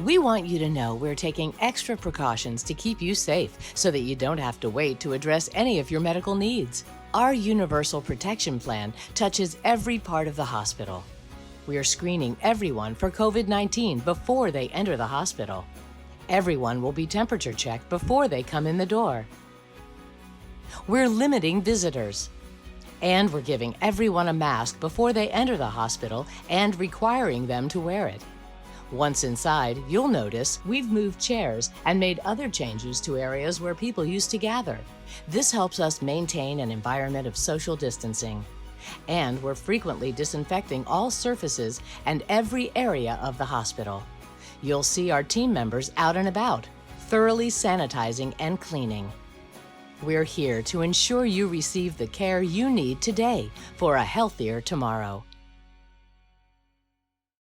We want you to know we're taking extra precautions to keep you safe so that you don't have to wait to address any of your medical needs. Our Universal Protection Plan touches every part of the hospital. We are screening everyone for COVID-19 before they enter the hospital. Everyone will be temperature checked before they come in the door. We're limiting visitors. And we're giving everyone a mask before they enter the hospital and requiring them to wear it. Once inside, you'll notice we've moved chairs and made other changes to areas where people used to gather. This helps us maintain an environment of social distancing. And we're frequently disinfecting all surfaces and every area of the hospital. You'll see our team members out and about, thoroughly sanitizing and cleaning. We're here to ensure you receive the care you need today for a healthier tomorrow.